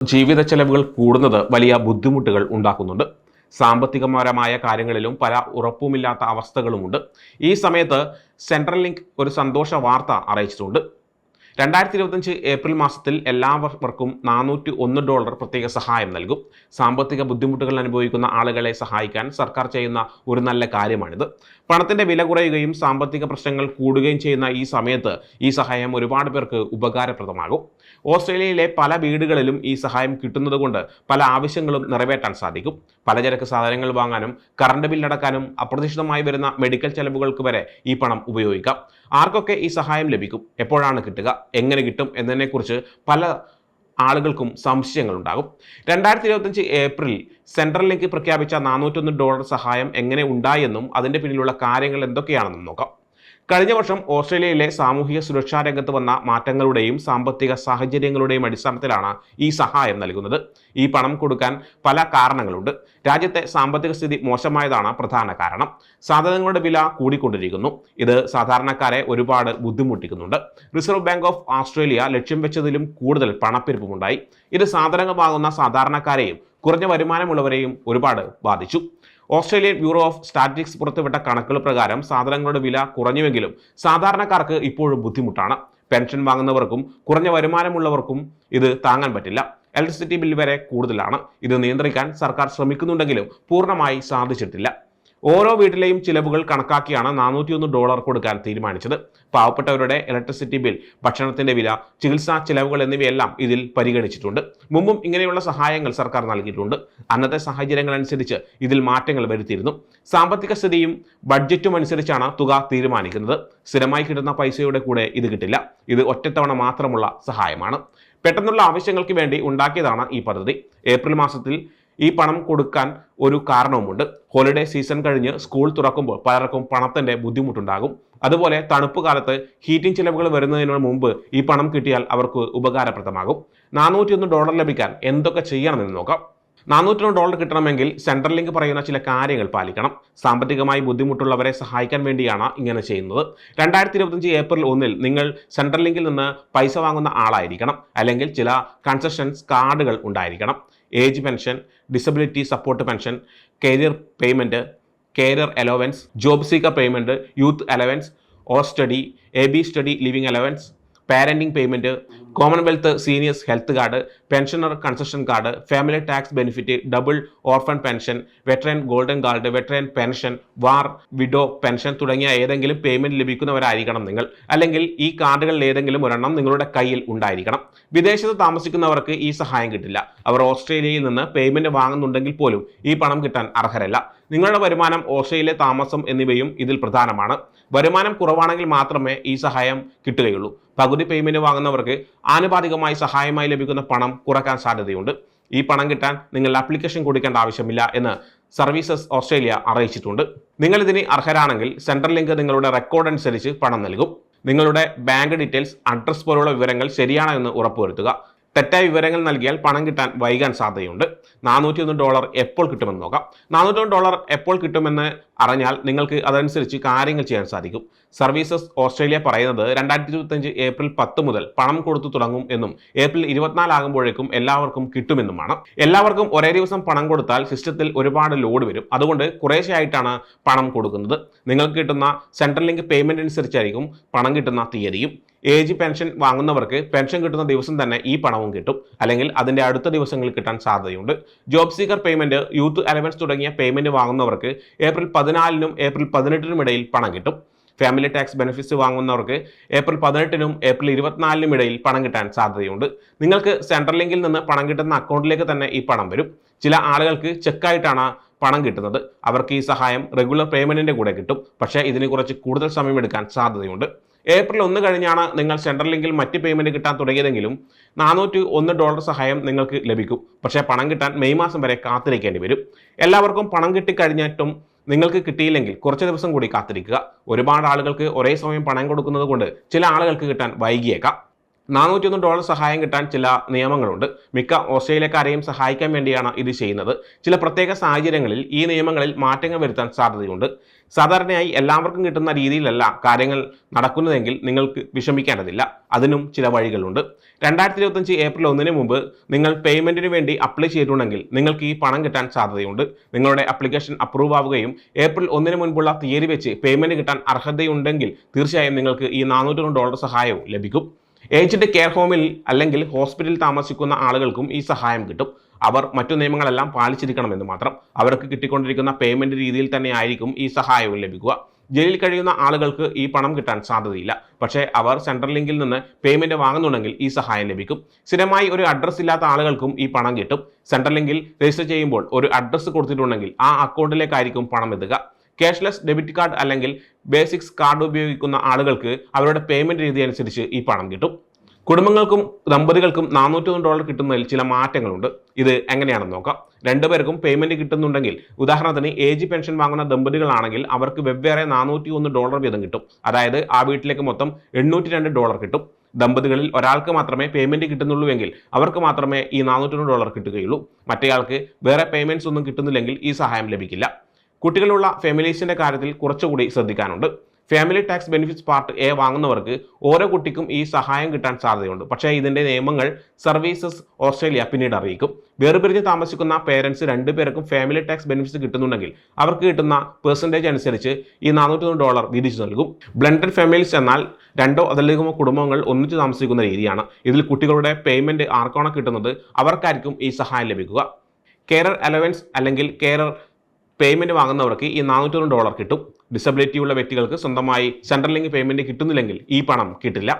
ജീവിത ചെലവുകൾ കൂടുന്നത് വലിയ ബുദ്ധിമുട്ടുകൾ ഉണ്ടാക്കുന്നുണ്ട്. സാമ്പത്തികപരമായ കാര്യങ്ങളിലും പല ഉറപ്പുമില്ലാത്ത അവസ്ഥകളുമുണ്ട്. ഈ സമയത്ത് സെൻട്രൽ ലിങ്ക് ഒരു സന്തോഷ വാർത്ത അറിയിച്ചിട്ടുണ്ട്. 2025 ഏപ്രിൽ മാസത്തിൽ എല്ലാവർക്കും $401 പ്രത്യേക സഹായം നൽകും. സാമ്പത്തിക ബുദ്ധിമുട്ടുകൾ അനുഭവിക്കുന്ന ആളുകളെ സഹായിക്കാൻ സർക്കാർ ചെയ്യുന്ന ഒരു നല്ല കാര്യമാണിത്. പണത്തിന്റെ വില കുറയുകയും സാമ്പത്തിക പ്രശ്നങ്ങൾ കൂടുകയും ചെയ്യുന്ന ഈ സമയത്ത് ഈ സഹായം ഒരുപാട് പേർക്ക് ഉപകാരപ്രദമാകും. ഓസ്ട്രേലിയയിലെ പല വീടുകളിലും ഈ സഹായം കിട്ടുന്നതുകൊണ്ട് പല ആവശ്യങ്ങളും നിറവേറ്റാൻ സാധിക്കും. പലചരക്ക് സാധനങ്ങൾ വാങ്ങാനും കറണ്ട് ബില്ലടക്കാനും അപ്രതീക്ഷിതമായി വരുന്ന മെഡിക്കൽ ചെലവുകൾക്ക് വരെ ഈ പണം ഉപയോഗിക്കാം. ആർക്കൊക്കെ ഈ സഹായം ലഭിക്കും, എപ്പോഴാണ് കിട്ടുക, എങ്ങനെ കിട്ടും എന്നതിനെക്കുറിച്ച് പല ആളുകൾക്കും സംശയങ്ങളുണ്ടാകും. 2025 ഏപ്രിൽ സെൻട്രൽ ലിങ്ക് പ്രഖ്യാപിച്ച $401 സഹായം എങ്ങനെ ഉണ്ടായെന്നും അതിന്റെ പിന്നിലുള്ള കാര്യങ്ങൾ എന്തൊക്കെയാണെന്നും നോക്കാം. കഴിഞ്ഞ വർഷം ഓസ്ട്രേലിയയിലെ സാമൂഹിക സുരക്ഷാ രംഗത്ത് വന്ന മാറ്റങ്ങളുടെയും സാമ്പത്തിക സാഹചര്യങ്ങളുടെയും അടിസ്ഥാനത്തിലാണ് ഈ സഹായം നൽകുന്നത്. ഈ പണം കൊടുക്കാൻ പല കാരണങ്ങളുണ്ട്. രാജ്യത്തെ സാമ്പത്തിക സ്ഥിതി മോശമായതാണ് പ്രധാന കാരണം. സാധനങ്ങളുടെ വില കൂടിക്കൊണ്ടിരിക്കുന്നു. ഇത് സാധാരണക്കാരെ ഒരുപാട് ബുദ്ധിമുട്ടിക്കുന്നുണ്ട്. റിസർവ് ബാങ്ക് ഓഫ് ഓസ്ട്രേലിയ ലക്ഷ്യം വെച്ചതിലും കൂടുതൽ പണപ്പെരുപ്പമുണ്ടായി. ഇത് സാധനങ്ങൾ വാങ്ങുന്ന സാധാരണക്കാരെയും കുറഞ്ഞ വരുമാനമുള്ളവരെയും ഒരുപാട് ബാധിച്ചു. ഓസ്ട്രേലിയൻ ബ്യൂറോ ഓഫ് സ്റ്റാറ്റിസ്റ്റിക്സ് പുറത്തുവിട്ട കണക്കുകൾ പ്രകാരം സാധനങ്ങളുടെ വില കുറഞ്ഞുവെങ്കിലും സാധാരണക്കാർക്ക് ഇപ്പോഴും ബുദ്ധിമുട്ടാണ്. പെൻഷൻ വാങ്ങുന്നവർക്കും കുറഞ്ഞ വരുമാനമുള്ളവർക്കും ഇത് താങ്ങാൻ പറ്റില്ല. ഇലക്ട്രിസിറ്റി ബിൽ വരെ കൂടുതലാണ്. ഇത് നിയന്ത്രിക്കാൻ സർക്കാർ ശ്രമിക്കുന്നുണ്ടെങ്കിലും പൂർണ്ണമായി സാധിച്ചിട്ടില്ല. ഓരോ വീട്ടിലെയും ചിലവുകൾ കണക്കാക്കിയാണ് $401 കൊടുക്കാൻ തീരുമാനിച്ചത്. പാവപ്പെട്ടവരുടെ ഇലക്ട്രിസിറ്റി ബിൽ, ഭക്ഷണത്തിന്റെ വില, ചികിത്സാ ചിലവുകൾ എന്നിവയെല്ലാം ഇതിൽ പരിഗണിച്ചിട്ടുണ്ട്. മുമ്പും ഇങ്ങനെയുള്ള സഹായങ്ങൾ സർക്കാർ നൽകിയിട്ടുണ്ട്. അന്നത്തെ സാഹചര്യങ്ങൾ അനുസരിച്ച് ഇതിൽ മാറ്റങ്ങൾ വരുത്തിയിരുന്നു. സാമ്പത്തിക സ്ഥിതിയും ബഡ്ജറ്റും അനുസരിച്ചാണ് തുക തീരുമാനിക്കുന്നത്. സ്ഥിരമായി കിട്ടുന്ന പൈസയുടെ കൂടെ ഇത് കിട്ടില്ല. ഇത് ഒറ്റത്തവണ മാത്രമുള്ള സഹായമാണ്. പെട്ടെന്നുള്ള ആവശ്യങ്ങൾക്ക് വേണ്ടി ഉണ്ടാക്കിയതാണ് ഈ പദ്ധതി. ഏപ്രിൽ മാസത്തിൽ ഈ പണം കൊടുക്കാൻ ഒരു കാരണവുമുണ്ട്. ഹോളിഡേ സീസൺ കഴിഞ്ഞ് സ്കൂൾ തുറക്കുമ്പോൾ പലർക്കും പണത്തിന്റെ ബുദ്ധിമുട്ടുണ്ടാകും. അതുപോലെ തണുപ്പ് കാലത്ത് ഹീറ്റിംഗ് ചിലവുകൾ വരുന്നതിന് മുമ്പ് ഈ പണം കിട്ടിയാൽ അവർക്ക് ഉപകാരപ്രദമാകും. $401 ലഭിക്കാൻ എന്തൊക്കെ ചെയ്യണമെന്ന് നോക്കാം. $401 കിട്ടണമെങ്കിൽ സെൻട്രൽ ലിങ്ക് പറയുന്ന ചില കാര്യങ്ങൾ പാലിക്കണം. സാമ്പത്തികമായി ബുദ്ധിമുട്ടുള്ളവരെ സഹായിക്കാൻ വേണ്ടിയാണ് ഇങ്ങനെ ചെയ്യുന്നത്. 2025 ഏപ്രിൽ 1 നിങ്ങൾ സെൻട്രൽ ലിങ്കിൽ നിന്ന് പൈസ വാങ്ങുന്ന ആളായിരിക്കണം. അല്ലെങ്കിൽ ചില കൺസെഷൻസ് കാർഡുകൾ ഉണ്ടായിരിക്കണം. Age pension, disability support pension, career payment, career allowance, job seeker payment, youth allowance, or study, AB study living allowance, parenting payment, Commonwealth seniors health card, pensioner concession card, family tax benefit, double orphan pension, veteran golden card, veteran pension, war widow pension തുടങ്ങിയ ഏതെങ്കിലും payment ലഭിക്കുന്നവരായിരിക്കണം നിങ്ങൾ. അല്ലെങ്കിൽ ഈ കാർഡുകളിൽ ഏതെങ്കിലും ഒരെണ്ണം നിങ്ങളുടെ കയ്യിൽ ഉണ്ടായിരിക്കണം. വിദേശത്ത് താമസിക്കുന്നവർക്ക് ഈ സഹായം കിട്ടില്ല. അവർ ഓസ്ട്രേലിയയിൽ നിന്ന് പേയ്മെന്റ് വാങ്ങുന്നുണ്ടെങ്കിൽ പോലും ഈ പണം കിട്ടാൻ അർഹരല്ല. നിങ്ങളുടെ വരുമാനം, ഓസ്ട്രേലിയയിലെ താമസം എന്നിവയും ഇതിൽ പ്രധാനമാണ്. വരുമാനം കുറവാണെങ്കിൽ മാത്രമേ ഈ സഹായം കിട്ടുകയുള്ളൂ. പകുതി പേയ്മെന്റ് വാങ്ങുന്നവർക്ക് ആനുപാതികമായി സഹായമായി ലഭിക്കുന്ന പണം കുറയ്ക്കാൻ സാധ്യതയുണ്ട്. ഈ പണം കിട്ടാൻ നിങ്ങൾ ആപ്ലിക്കേഷൻ കൊടുക്കേണ്ട ആവശ്യമില്ല എന്ന് സർവീസസ് ഓസ്ട്രേലിയ അറിയിച്ചിട്ടുണ്ട്. നിങ്ങൾ ഇതിന് അർഹരാണെങ്കിൽ സെൻട്രൽ ലിങ്ക് നിങ്ങളുടെ റെക്കോർഡ് അനുസരിച്ച് പണം നൽകും. നിങ്ങളുടെ ബാങ്ക് ഡീറ്റെയിൽസ്, അഡ്രസ് പോലുള്ള വിവരങ്ങൾ ശരിയാണോ എന്ന് ഉറപ്പുവരുത്തുക. തെറ്റായ വിവരങ്ങൾ നൽകിയാൽ പണം കിട്ടാൻ വൈകാൻ സാധ്യതയുണ്ട്. $401 എപ്പോൾ കിട്ടുമെന്ന് നോക്കാം. $401 എപ്പോൾ കിട്ടുമെന്ന് അറിഞ്ഞാൽ നിങ്ങൾക്ക് അതനുസരിച്ച് കാര്യങ്ങൾ ചെയ്യാൻ സാധിക്കും. സർവീസസ് ഓസ്ട്രേലിയ പറയുന്നത് 2025 ഏപ്രിൽ 10 മുതൽ പണം കൊടുത്തു തുടങ്ങും എന്നും ഏപ്രിൽ 24 ആകുമ്പോഴേക്കും എല്ലാവർക്കും കിട്ടുമെന്നുമാണ്. എല്ലാവർക്കും ഒരേ ദിവസം പണം കൊടുത്താൽ സിസ്റ്റത്തിൽ ഒരുപാട് ലോഡ് വരും. അതുകൊണ്ട് കുറേശ്ശെയായിട്ടാണ് പണം കൊടുക്കുന്നത്. നിങ്ങൾക്ക് കിട്ടുന്ന സെൻട്രൽ ലിങ്ക് പേയ്മെന്റ് അനുസരിച്ചായിരിക്കും പണം കിട്ടുന്ന തീയതിയും. ഏജ് പെൻഷൻ വാങ്ങുന്നവർക്ക് പെൻഷൻ കിട്ടുന്ന ദിവസം തന്നെ ഈ പണവും കിട്ടും, അല്ലെങ്കിൽ അതിന്റെ അടുത്ത ദിവസങ്ങളിൽ കിട്ടാൻ സാധ്യതയുണ്ട്. Job seeker payment, youth allowance തുടങ്ങിയ പേയ്മെന്റ് വാങ്ങുന്നവർക്ക് ഏപ്രിൽ 14 ഏപ്രിൽ 18 ഇടയിൽ പണം കിട്ടും. ഫാമിലി ടാക്സ് ബെനിഫിറ്റ്സ് വാങ്ങുന്നവർക്ക് ഏപ്രിൽ 18 ഏപ്രിൽ 24 ഇടയിൽ പണം കിട്ടാൻ സാധ്യതയുണ്ട്. നിങ്ങൾക്ക് സെൻട്രൽ ലിങ്കിൽ നിന്ന് പണം കിട്ടുന്ന അക്കൗണ്ടിലേക്ക് തന്നെ ഈ പണം വരും. ചില ആളുകൾക്ക് ചെക്കായിട്ടാണ് പണം കിട്ടുന്നത്. അവർക്ക് ഈ സഹായം റെഗുലർ പേയ്മെന്റിന്റെ കൂടെ കിട്ടും. പക്ഷേ ഇതിന് കുറച്ച് കൂടുതൽ സമയമെടുക്കാൻ സാധ്യതയുണ്ട്. ഏപ്രിൽ 1 കഴിഞ്ഞാണ് നിങ്ങൾ സെൻട്രൽ ലിങ്കിൽ മറ്റ് പേയ്മെന്റ് കിട്ടാൻ തുടങ്ങിയതെങ്കിലും $401 സഹായം നിങ്ങൾക്ക് ലഭിക്കും. പക്ഷേ പണം കിട്ടാൻ മെയ് മാസം വരെ കാത്തിരിക്കേണ്ടി വരും. എല്ലാവർക്കും പണം കിട്ടിക്കഴിഞ്ഞിട്ടും നിങ്ങൾക്ക് കിട്ടിയില്ലെങ്കിൽ കുറച്ച് ദിവസം കൂടി കാത്തിരിക്കുക. ഒരുപാട് ആളുകൾക്ക് ഒരേ സമയം പണം കൊടുക്കുന്നത് കൊണ്ട് ചില ആളുകൾക്ക് കിട്ടാൻ വൈകിയേക്കാം. $401 സഹായം കിട്ടാൻ ചില നിയമങ്ങളുണ്ട്. മിക്ക ഓസ്ട്രേലിയക്കാരെയും സഹായിക്കാൻ വേണ്ടിയാണ് ഇത് ചെയ്യുന്നത്. ചില പ്രത്യേക സാഹചര്യങ്ങളിൽ ഈ നിയമങ്ങളിൽ മാറ്റങ്ങൾ വരുത്താൻ സാധ്യതയുണ്ട്. സാധാരണയായി എല്ലാവർക്കും കിട്ടുന്ന രീതിയിലല്ല കാര്യങ്ങൾ നടക്കുന്നതെങ്കിൽ നിങ്ങൾക്ക് വിഷമിക്കേണ്ടതില്ല. അതിനും ചില വഴികളുണ്ട്. 2025 ഏപ്രിൽ 1 മുമ്പ് നിങ്ങൾ പേയ്മെന്റിന് വേണ്ടി അപ്ലൈ ചെയ്തിട്ടുണ്ടെങ്കിൽ നിങ്ങൾക്ക് ഈ പണം കിട്ടാൻ സാധ്യതയുണ്ട്. നിങ്ങളുടെ ആപ്ലിക്കേഷൻ അപ്രൂവ് ആവുകയും ഏപ്രിൽ 1 മുൻപുള്ള തീയതി വെച്ച് പേയ്മെന്റ് കിട്ടാൻ അർഹതയുണ്ടെങ്കിൽ തീർച്ചയായും നിങ്ങൾക്ക് ഈ $400 സഹായവും ലഭിക്കും. ഏജ്ഡ് കെയർ ഹോമിൽ അല്ലെങ്കിൽ ഹോസ്പിറ്റലിൽ താമസിക്കുന്ന ആളുകൾക്കും ഈ സഹായം കിട്ടും. അവർ മറ്റു നിയമങ്ങളെല്ലാം പാലിച്ചിരിക്കണമെന്ന് മാത്രം. അവർക്ക് കിട്ടിക്കൊണ്ടിരിക്കുന്ന പേയ്മെന്റ് രീതിയിൽ തന്നെ ആയിരിക്കും ഈ സഹായവും ലഭിക്കുക. ജയിലിൽ കഴിയുന്ന ആളുകൾക്ക് ഈ പണം കിട്ടാൻ സാധ്യതയില്ല. പക്ഷേ അവർ സെൻട്രൽ ലിങ്കിൽ നിന്ന് പേയ്മെന്റ് വാങ്ങുന്നുണ്ടെങ്കിൽ ഈ സഹായം ലഭിക്കും. സ്ഥിരമായി ഒരു അഡ്രസ് ഇല്ലാത്ത ആളുകൾക്കും ഈ പണം കിട്ടും. സെൻട്രൽ ലിങ്കിൽ രജിസ്റ്റർ ചെയ്യുമ്പോൾ ഒരു അഡ്രസ് കൊടുത്തിട്ടുണ്ടെങ്കിൽ ആ അക്കൗണ്ടിലേക്കായിരിക്കും പണം എത്തുക. ക്യാഷ്ലെസ് ഡെബിറ്റ് കാർഡ് അല്ലെങ്കിൽ ബേസിക്സ് കാർഡ് ഉപയോഗിക്കുന്ന ആളുകൾക്ക് അവരുടെ പേയ്മെന്റ് രീതി അനുസരിച്ച് ഈ പണം കിട്ടും. കുടുംബങ്ങൾക്കും ദമ്പതികൾക്കും $401 കിട്ടുന്നതിൽ ചില മാറ്റങ്ങളുണ്ട്. ഇത് എങ്ങനെയാണെന്ന് നോക്കാം. രണ്ടുപേർക്കും പേയ്മെന്റ് കിട്ടുന്നുണ്ടെങ്കിൽ, ഉദാഹരണത്തിന് ഏജ് പെൻഷൻ വാങ്ങുന്ന ദമ്പതികളാണെങ്കിൽ അവർക്ക് വെവ്വേറെ $401 വീതം കിട്ടും. അതായത് ആ വീട്ടിലേക്ക് മൊത്തം $802 കിട്ടും. ദമ്പതികളിൽ ഒരാൾക്ക് മാത്രമേ പേയ്മെന്റ് കിട്ടുന്നുള്ളൂവെങ്കിൽ അവർക്ക് മാത്രമേ ഈ $401 കിട്ടുകയുള്ളൂ. മറ്റേയാൾക്ക് വേറെ പേയ്മെന്റ്സ് ഒന്നും കിട്ടുന്നില്ലെങ്കിൽ ഈ സഹായം ലഭിക്കില്ല. കുട്ടികളുള്ള ഫാമിലീസിന്റെ കാര്യത്തിൽ കുറച്ചുകൂടി ശ്രദ്ധിക്കാനുണ്ട്. Family tax benefits part A വാങ്ങുന്നവർക്ക് ഓരോ കുട്ടിക്കും ഈ സഹായം കിട്ടാൻ സാധ്യതയുണ്ട്. പക്ഷേ ഇതിന്റെ നിയമങ്ങൾ സർവീസസ് ഓസ്ട്രേലിയ പിന്നീട് അറിയിക്കും. വേർപിരിഞ്ഞ് താമസിക്കുന്ന പേരൻസ് 2 പേർക്കും ഫാമിലി ടാക്സ് ബെനിഫിറ്റ്സ് കിട്ടുന്നുണ്ടെങ്കിൽ അവർക്ക് കിട്ടുന്ന പെർസെൻറ്റേജ് അനുസരിച്ച് ഈ $401 വീതിച്ചു നൽകും. ബ്ലെൻഡഡ് ഫാമിലീസ് എന്നാൽ 2 അതിലധികമോ കുടുംബങ്ങൾ ഒന്നിച്ച് താമസിക്കുന്ന രീതിയാണ്. ഇതിൽ കുട്ടികളുടെ പേയ്മെന്റ് ആർക്കാണോ കിട്ടുന്നത് അവർക്കായിരിക്കും ഈ സഹായം ലഭിക്കുക. കെയറർ അലവൻസ് അല്ലെങ്കിൽ കെയറർ പേയ്മെന്റ് വാങ്ങുന്നവർക്ക് ഈ $401 കിട്ടും. ഡിസബിലിറ്റി ഉള്ള വ്യക്തികൾക്ക് സ്വന്തമായി സെൻട്രൽ ലിങ്ക് പേയ്മെന്റ് കിട്ടുന്നില്ലെങ്കിൽ ഈ പണം കിട്ടില്ല.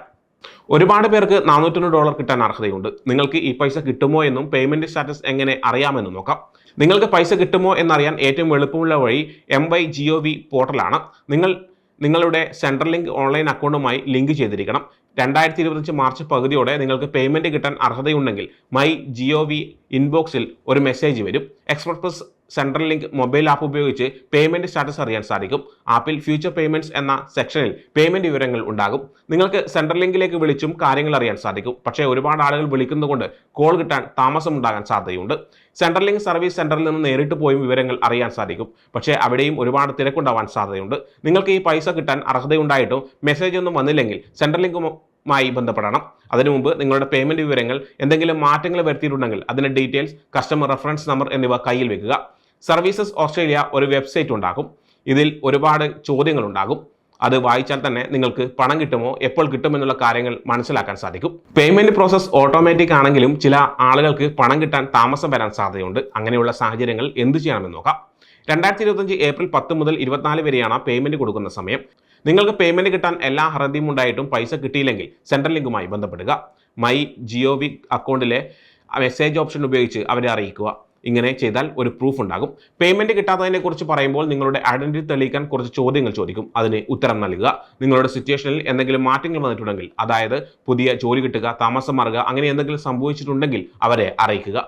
ഒരുപാട് പേർക്ക് $401 കിട്ടാൻ അർഹതയുണ്ട്. നിങ്ങൾക്ക് ഈ പൈസ കിട്ടുമോ എന്നും പേയ്മെന്റ് സ്റ്റാറ്റസ് എങ്ങനെ അറിയാമെന്നും നോക്കാം. നിങ്ങൾക്ക് പൈസ കിട്ടുമോ എന്നറിയാൻ ഏറ്റവും എളുപ്പമുള്ള വഴി MyGov പോർട്ടലാണ്. നിങ്ങളുടെ സെൻട്രൽ ലിങ്ക് ഓൺലൈൻ അക്കൗണ്ടുമായി ലിങ്ക് ചെയ്തിരിക്കണം. 2025 മാർച്ച് പകുതിയോടെ നിങ്ങൾക്ക് പേയ്മെന്റ് കിട്ടാൻ അർഹതയുണ്ടെങ്കിൽ MyGov ഇൻബോക്സിൽ ഒരു മെസ്സേജ് വരും. Express central link mobile app ഉപയോഗിച്ച് പേയ്മെന്റ് സ്റ്റാറ്റസ് അറിയാൻ സാധിക്കും. ആപ്പിൽ ഫ്യൂച്ചർ പേയ്മെന്റ്സ് എന്ന സെക്ഷനിൽ പേയ്മെന്റ് വിവരങ്ങൾ ഉണ്ടാകും. നിങ്ങൾക്ക് സെൻട്രൽ ലിങ്കിലേക്ക് വിളിച്ചും കാര്യങ്ങൾ അറിയാൻ സാധിക്കും. പക്ഷേ ഒരുപാട് ആളുകൾ വിളിക്കുന്നതുകൊണ്ട് കോൾ കിട്ടാൻ താമസമുണ്ടാകാൻ സാധ്യതയുണ്ട്. സെൻട്രൽ ലിങ്ക് സർവീസ് സെന്ററിൽ നിന്ന് നേരിട്ട് പോയും വിവരങ്ങൾ അറിയാൻ സാധിക്കും. പക്ഷേ അവിടെയും ഒരുപാട് തിരക്കുണ്ടാവാൻ സാധ്യതയുണ്ട്. നിങ്ങൾക്ക് ഈ പൈസ കിട്ടാൻ അർഹതയുണ്ടായിട്ടും മെസ്സേജ് ഒന്നും വന്നില്ലെങ്കിൽ സെൻട്രൽ ലിങ്കുമായി ബന്ധപ്പെടണം. അതിനു മുമ്പ് നിങ്ങളുടെ പേയ്മെന്റ് വിവരങ്ങൾ എന്തെങ്കിലും മാറ്റങ്ങൾ വരുത്തിയിട്ടുണ്ടെങ്കിൽ അതിന്റെ ഡീറ്റെയിൽസ്, കസ്റ്റമർ റെഫറൻസ് നമ്പർ എന്നിവ കയ്യിൽ വെക്കുക. സർവീസസ് ഓസ്ട്രേലിയ ഒരു വെബ്സൈറ്റ് ഉണ്ടാക്കും. ഇതിൽ ഒരുപാട് ചോദ്യങ്ങൾ ഉണ്ടാകും. അത് വായിച്ചാൽ തന്നെ നിങ്ങൾക്ക് പണം കിട്ടുമോ, എപ്പോൾ കിട്ടുമെന്നുള്ള കാര്യങ്ങൾ മനസ്സിലാക്കാൻ സാധിക്കും. പേയ്മെന്റ് പ്രോസസ് ഓട്ടോമാറ്റിക് ആണെങ്കിലും ചില ആളുകൾക്ക് പണം കിട്ടാൻ താമസം വരാൻ സാധ്യതയുണ്ട്. അങ്ങനെയുള്ള സാഹചര്യങ്ങൾ എന്ത് ചെയ്യണമെന്ന് നോക്കാം. 2025 ഏപ്രിൽ 10 മുതൽ 24 വരെയാണ് പേയ്മെന്റ് കൊടുക്കുന്ന സമയം. നിങ്ങൾക്ക് പേയ്മെന്റ് കിട്ടാൻ എല്ലാ അർഹതയും ഉണ്ടായിട്ടും പൈസ കിട്ടിയില്ലെങ്കിൽ സെൻട്രൽ ലിങ്കുമായി ബന്ധപ്പെടുക. MyGov അക്കൗണ്ടിലെ മെസ്സേജ് ഓപ്ഷൻ ഉപയോഗിച്ച് അവരെ അറിയിക്കുക. ഇങ്ങനെ ചെയ്താൽ ഒരു പ്രൂഫ് ഉണ്ടാകും. പേയ്മെന്റ് കിട്ടാത്തതിനെ കുറിച്ച് പറയുമ്പോൾ നിങ്ങളുടെ ഐഡന്റിറ്റി തെളിയിക്കാൻ കുറച്ച് ചോദ്യങ്ങൾ ചോദിക്കും. അതിന് ഉത്തരം നൽകുക. നിങ്ങളുടെ സിറ്റുവേഷനിൽ എന്തെങ്കിലും മാറ്റങ്ങൾ വന്നിട്ടുണ്ടെങ്കിൽ, അതായത് പുതിയ ജോലി കിട്ടുക, താമസം മാറുക, അങ്ങനെ എന്തെങ്കിലും സംഭവിച്ചിട്ടുണ്ടെങ്കിൽ അവരെ അറിയിക്കുക.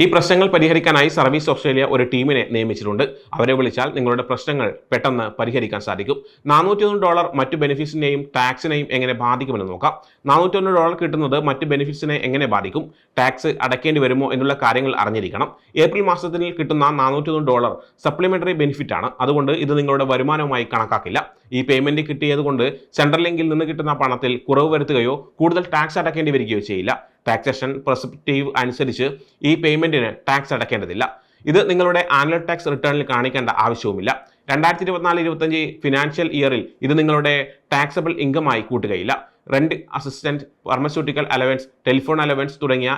ഈ പ്രശ്നങ്ങൾ പരിഹരിക്കാനായി സർവീസ് ഓസ്ട്രേലിയ ഒരു ടീമിനെ നിയമിച്ചിട്ടുണ്ട്. അവരെ വിളിച്ചാൽ നിങ്ങളുടെ പ്രശ്നങ്ങൾ പെട്ടെന്ന് പരിഹരിക്കാൻ സാധിക്കും. $401 മറ്റു ബെനിഫിറ്റ്സിനെയും ടാക്സിനെയും എങ്ങനെ ബാധിക്കുമെന്ന് നോക്കാം. $401 കിട്ടുന്നത് മറ്റ് ബെനിഫിറ്റ്സിനെ എങ്ങനെ ബാധിക്കും, ടാക്സ് അടയ്ക്കേണ്ടി വരുമോ എന്നുള്ള കാര്യങ്ങൾ അറിഞ്ഞിരിക്കണം. ഏപ്രിൽ മാസത്തിൽ കിട്ടുന്ന $401 സപ്ലിമെന്ററി ബെനിഫിറ്റ് ആണ്. അതുകൊണ്ട് ഇത് നിങ്ങളുടെ വരുമാനവുമായി കണക്കാക്കില്ല. ഈ പേയ്മെന്റ് കിട്ടിയതുകൊണ്ട് സെൻട്രൽ ലിങ്കിൽ നിന്ന് കിട്ടുന്ന പണത്തിൽ കുറവ് വരുത്തുകയോ കൂടുതൽ ടാക്സ് അടയ്ക്കേണ്ടി വരികയോ ചെയ്യില്ല. ടാക്സേഷൻ പെർസ്പെക്റ്റീവ് അനുസരിച്ച് ഈ പേയ്മെന്റിന് ടാക്സ് അടയ്ക്കേണ്ടതില്ല. ഇത് നിങ്ങളുടെ ആനുവൽ ടാക്സ് റിട്ടേണിൽ കാണിക്കേണ്ട ആവശ്യവുമില്ല. 2024-25 ഫിനാൻഷ്യൽ ഇയറിൽ ഇത് നിങ്ങളുടെ ടാക്സബിൾ ഇൻകമായി കൂട്ടുകയില്ല. Rent assistant, pharmaceutical allowance, telephone allowance തുടങ്ങിയ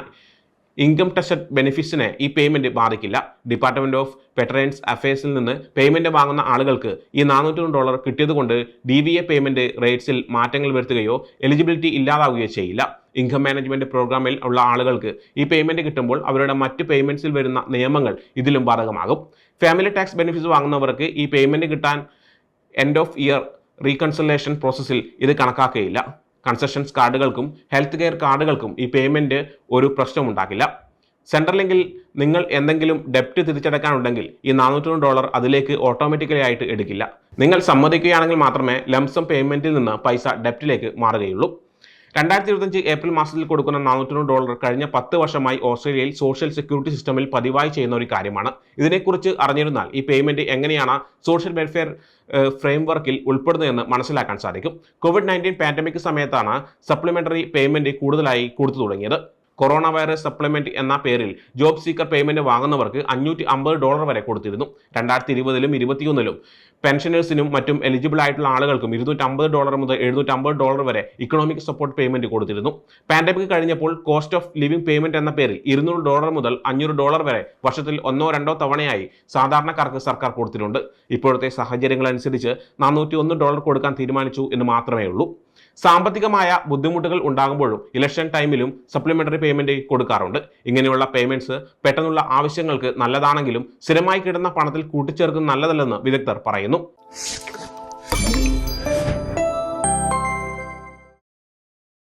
ഇൻകം ടെസ്റ്റഡ് ബെനിഫിറ്റ്സിനെ ഈ പേയ്മെന്റ് ബാധിക്കില്ല. ഡിപ്പാർട്ട്മെന്റ് ഓഫ് വെറ്ററൻസ് അഫയേഴ്സിൽ നിന്ന് പേയ്മെന്റ് വാങ്ങുന്ന ആളുകൾക്ക് ഈ $401 കിട്ടിയതുകൊണ്ട് DVA പേയ്മെന്റ് റേറ്റ്സിൽ മാറ്റങ്ങൾ വരുത്തുകയോ എലിജിബിലിറ്റി ഇല്ലാതാവുകയോ ചെയ്യില്ല. ഇൻകം മാനേജ്മെന്റ് പ്രോഗ്രാമിൽ ഉള്ള ആളുകൾക്ക് ഈ പേയ്മെന്റ് കിട്ടുമ്പോൾ അവരുടെ മറ്റ് പേയ്മെന്റ്സിൽ വരുന്ന നിയമങ്ങൾ ഇതിലും ബാധകമാകും. ഫാമിലി ടാക്സ് ബെനിഫിറ്റ്സ് വാങ്ങുന്നവർക്ക് ഈ പേയ്മെന്റ് കിട്ടാൻ എൻഡ് ഓഫ് ഇയർ റീകൺസിലേഷൻ പ്രോസസ്സിൽ ഇത് കണക്കാക്കുകയില്ല. കൺസെഷൻസ് കാർഡുകൾക്കും ഹെൽത്ത് കെയർ കാർഡുകൾക്കും ഈ പേയ്മെന്റ് ഒരു പ്രശ്നമുണ്ടാക്കില്ല. സെൻട്രൽ ലിങ്കിൽ നിങ്ങൾ എന്തെങ്കിലും ഡെപ്റ്റ് തിരിച്ചടക്കാനുണ്ടെങ്കിൽ ഈ $401 അതിലേക്ക് ഓട്ടോമാറ്റിക്കലി ആയിട്ട് എടുക്കില്ല. നിങ്ങൾ സമ്മതിക്കുകയാണെങ്കിൽ മാത്രമേ ലംസം പേയ്മെന്റിൽ നിന്ന് പൈസ ഡെപ്റ്റിലേക്ക് മാറുകയുള്ളൂ. 2025 ഏപ്രിൽ മാസത്തിൽ കൊടുക്കുന്ന $400 കഴിഞ്ഞ 10 വർഷമായി ഓസ്ട്രേലിയയിൽ സോഷ്യൽ സെക്യൂരിറ്റി സിസ്റ്റമിൽ പതിവായി ചെയ്യുന്ന ഒരു കാര്യമാണ്. ഇതിനെക്കുറിച്ച് അറിഞ്ഞിരുന്നാൽ ഈ പേയ്മെന്റ് എങ്ങനെയാണ് സോഷ്യൽ വെൽഫെയർ ഫ്രെയിംവർക്കിൽ ഉൾപ്പെടുന്നതെന്ന് മനസ്സിലാക്കാൻ സാധിക്കും. COVID-19 പാൻഡമിക് സമയത്താണ് സപ്ലിമെന്ററി പേയ്മെന്റ് കൂടുതലായി കൊടുത്തു തുടങ്ങിയത്. കൊറോണ വൈറസ് സപ്ലിമെന്റ് എന്ന പേരിൽ ജോബ് സീക്കർ പേയ്മെന്റ് വാങ്ങുന്നവർക്ക് $550 വരെ കൊടുത്തിരുന്നു. 2020-ലും 2021-ലും പെൻഷനേഴ്സിനും മറ്റും എലിജിബിൾ ആയിട്ടുള്ള ആളുകൾക്കും $250 മുതൽ $750 വരെ ഇക്കണോമിക് സപ്പോർട്ട് പേയ്മെന്റ് കൊടുത്തിരുന്നു. പാൻഡമിക് കഴിഞ്ഞപ്പോൾ കോസ്റ്റ് ഓഫ് ലിവിംഗ് പേയ്മെന്റ് എന്ന പേരിൽ $200 മുതൽ $500 വരെ വർഷത്തിൽ 1-2 തവണയായി സാധാരണക്കാർക്ക് സർക്കാർ കൊടുത്തിട്ടുണ്ട്. ഇപ്പോഴത്തെ സാഹചര്യങ്ങൾ അനുസരിച്ച് $401 കൊടുക്കാൻ തീരുമാനിച്ചു എന്ന് മാത്രമേ ഉള്ളൂ. സാമ്പത്തികമായ ബുദ്ധിമുട്ടുകൾ ഉണ്ടാകുമ്പോഴും ഇലക്ഷൻ ടൈമിലും സപ്ലിമെന്ററി പേയ്മെന്റ് കൊടുക്കാറുണ്ട്. ഇങ്ങനെയുള്ള പേയ്മെന്റ്സ് പെട്ടെന്നുള്ള ആവശ്യങ്ങൾക്ക് നല്ലതാണെങ്കിലും സ്ഥിരമായി കിട്ടുന്ന പണത്തിൽ കൂട്ടിച്ചേർക്കുന്നത് നല്ലതല്ലെന്ന് വിദഗ്ധർ പറയുന്നു.